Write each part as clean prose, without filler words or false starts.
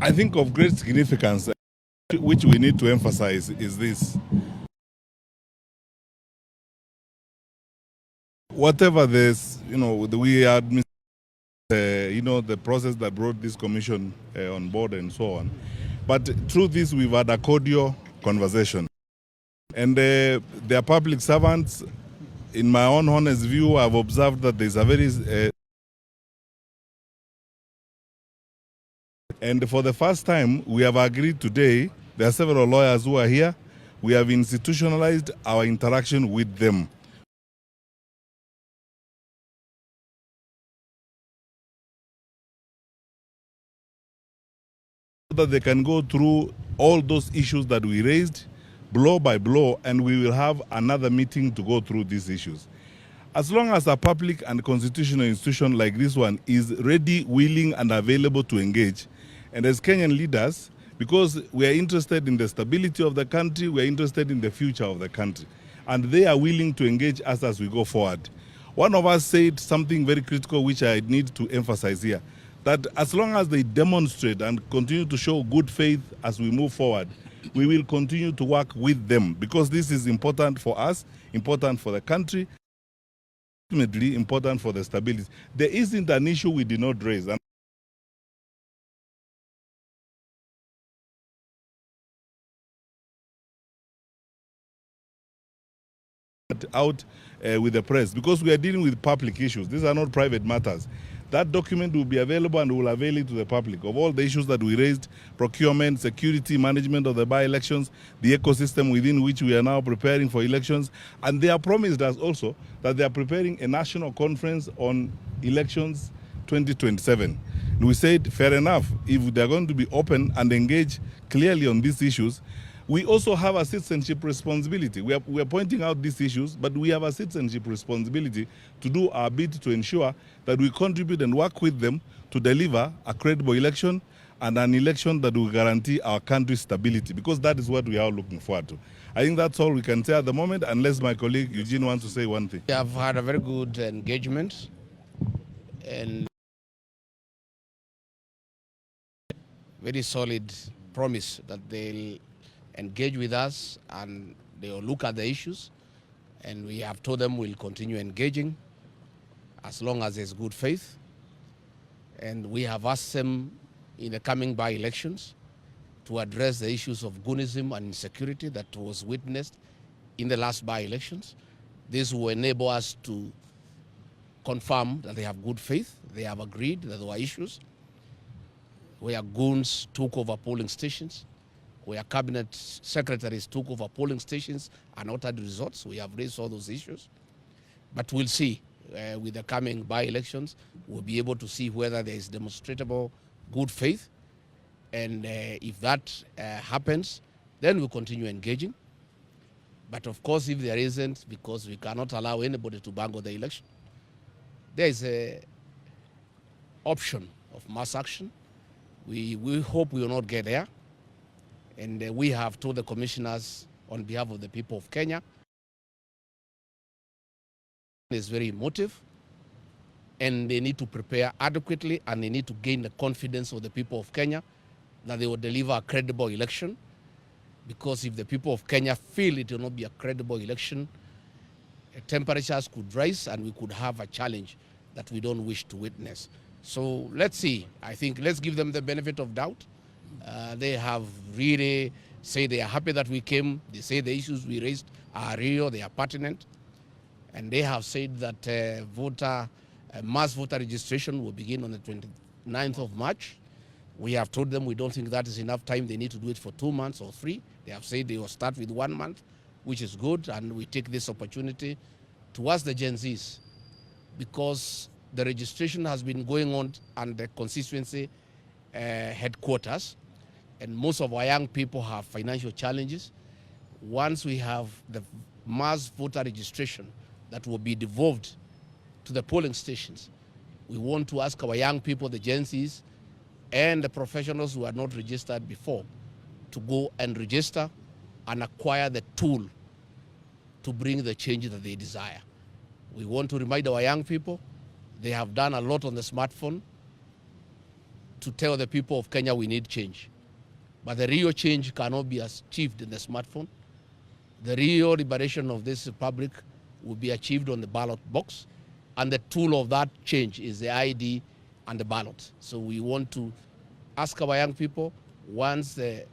I think of great significance, which we need to emphasize, is this. Whatever this, we are, the process that brought this commission on board and so on. But through this, we've had a cordial conversation. And they are public servants. In my own honest view, I've observed that there's a very... and for the first time, we have agreed today, there are several lawyers who are here, we have institutionalized our interaction with them. That they can go through all those issues that we raised, blow by blow, and we will have another meeting to go through these issues. As long as a public and constitutional institution like this one is ready, willing, and available to engage, and as Kenyan leaders, because we are interested in the stability of the country, we are interested in the future of the country, and they are willing to engage us as we go forward. One of us said something very critical, which I need to emphasize here, that as long as they demonstrate and continue to show good faith as we move forward, we will continue to work with them, because this is important for us, important for the country, ultimately important for the stability. There isn't an issue we did not raise. Out with the press, because we are dealing with public issues. These are not private matters. That document will be available and will avail it to the public of all the issues that we raised: procurement, security, management of the by-elections, the ecosystem within which we are now preparing for elections. And they have promised us also that they are preparing a national conference on elections 2027. And we said, fair enough, if they are going to be open and engage clearly on these issues, we also have a citizenship responsibility. We are pointing out these issues, but we have a citizenship responsibility to do our bit to ensure that we contribute and work with them to deliver a credible election, and an election that will guarantee our country's stability, because that is what we are looking forward to. I think that's all we can say at the moment, unless my colleague Eugene wants to say one thing. We have had a very good engagement, and very solid promise that they'll engage with us and they'll look at the issues, and we have told them we'll continue engaging as long as there's good faith. And we have asked them in the coming by-elections to address the issues of goonism and insecurity that was witnessed in the last by-elections. This will enable us to confirm that they have good faith. They have agreed that there were issues where goons took over polling stations, where cabinet secretaries took over polling stations and altered results. We have raised all those issues. But we'll see. With the coming by-elections, we'll be able to see whether there is demonstrable good faith. And if that happens, then we'll continue engaging. But of course, if there isn't, because we cannot allow anybody to bungle the election, there is an option of mass action. We hope we will not get there. And we have told the commissioners on behalf of the people of Kenya, it's very emotive, and they need to prepare adequately, and they need to gain the confidence of the people of Kenya that they will deliver a credible election. Because if the people of Kenya feel it will not be a credible election, temperatures could rise and we could have a challenge that we don't wish to witness. So let's see. I think let's give them the benefit of doubt. They have really said they are happy that we came. They say the issues we raised are real, they are pertinent. And they have said that mass voter registration will begin on the 29th of March. We have told them we don't think that is enough time. They need to do it for 2 months or 3. They have said they will start with 1 month, which is good. And we take this opportunity to ask the Gen Zs, because the registration has been going on at the constituency headquarters, and most of our young people have financial challenges. Once we have the mass voter registration that will be devolved to the polling stations, we want to ask our young people, the Gen Zs, and the professionals who are not registered before, to go and register and acquire the tool to bring the change that they desire. We want to remind our young people, they have done a lot on the smartphone to tell the people of Kenya we need change. But the real change cannot be achieved in the smartphone. The real liberation of this republic will be achieved on the ballot box. And the tool of that change is the ID and the ballot. So we want to ask our young people, once the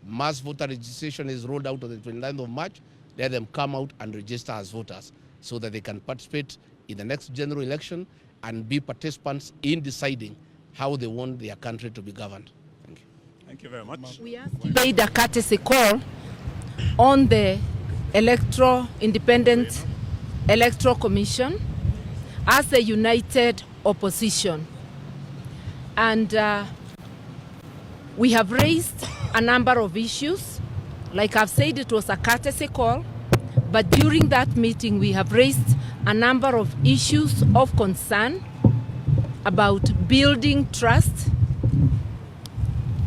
mass voter registration is rolled out on the 29th of March, let them come out and register as voters so that they can participate in the next general election and be participants in deciding how they want their country to be governed. Thank you. Thank you very much. We made a courtesy call on the Independent Electoral Commission as a united opposition. And we have raised a number of issues. Like I've said, it was a courtesy call, but during that meeting we have raised a number of issues of concern about building trust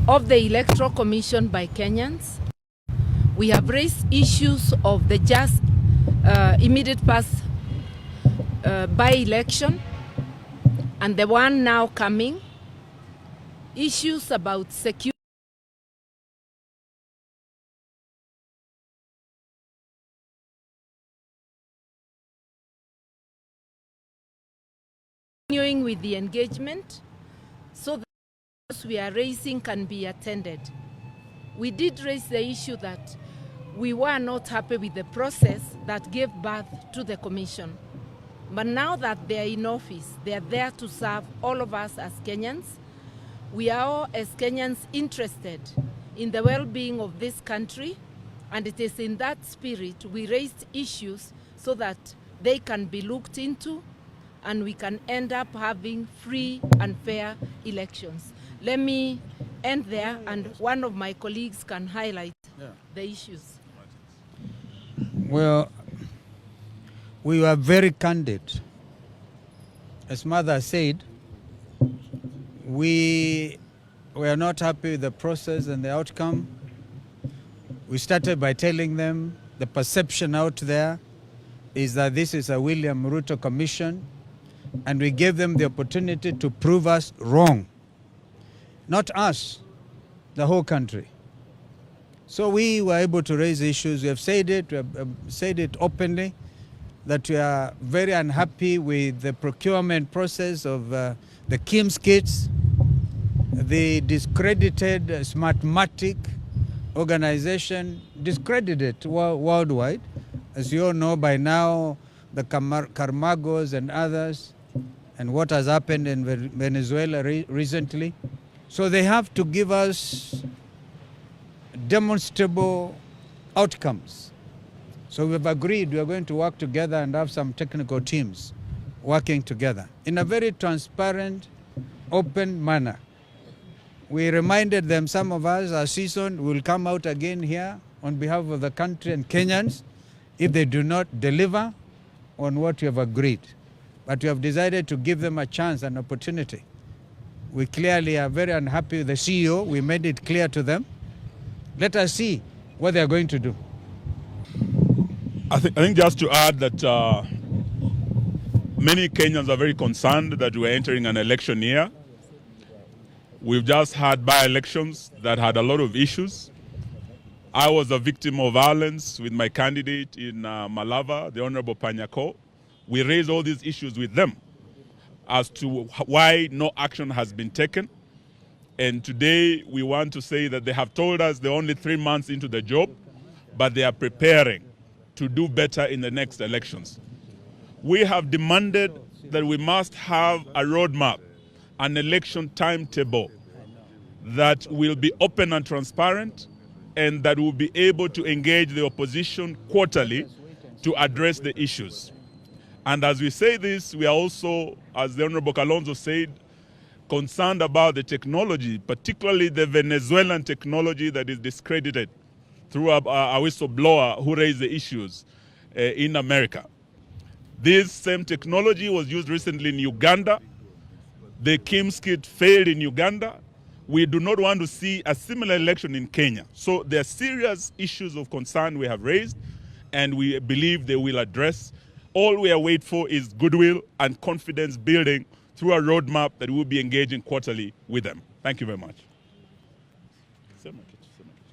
of the Electoral Commission by Kenyans. We have raised issues of the just immediate past by-election and the one now coming, issues about security, continuing with the engagement so that those we are raising can be attended. We did raise the issue that we were not happy with the process that gave birth to the commission. But now that they are in office, they are there to serve all of us as Kenyans. We are all as Kenyans interested in the well-being of this country, and it is in that spirit we raised issues so that they can be looked into and we can end up having free and fair elections. Let me end there, and one of my colleagues can highlight the issues. Well, we were very candid. As Mother said, we were not happy with the process and the outcome. We started by telling them the perception out there is that this is a William Ruto commission, and we gave them the opportunity to prove us wrong. Not us, the whole country. So we were able to raise issues. We have said it openly, that we are very unhappy with the procurement process of the KIMS kits, the discredited Smartmatic organization, discredited worldwide. As you all know by now, the Carmagos and others, and what has happened in Venezuela recently. So they have to give us demonstrable outcomes. So we've agreed we are going to work together and have some technical teams working together in a very transparent, open manner. We reminded them, some of us are seasoned, will come out again here on behalf of the country and Kenyans if they do not deliver on what we have agreed. But we have decided to give them a chance, an opportunity. We clearly are very unhappy with the CEO. We made it clear to them. Let us see what they are going to do. I think just to add that many Kenyans are very concerned that we're entering an election year. We've just had by-elections that had a lot of issues. I was a victim of violence with my candidate in Malava, the Honorable Panyako. We raised all these issues with them as to why no action has been taken. And today we want to say that they have told us they're only 3 months into the job, but they are preparing to do better in the next elections. We have demanded that we must have a roadmap, an election timetable that will be open and transparent, and that will be able to engage the opposition quarterly to address the issues. And as we say this, we are also, as the Honorable Kalonzo said, concerned about the technology, particularly the Venezuelan technology that is discredited through a whistleblower who raised the issues in America. This same technology was used recently in Uganda. The KIMS kit failed in Uganda. We do not want to see a similar election in Kenya. So there are serious issues of concern we have raised, and we believe they will address. All we are waiting for is goodwill and confidence building through a roadmap that we will be engaging quarterly with them. Thank you very much. Sema kitu, sema kitu.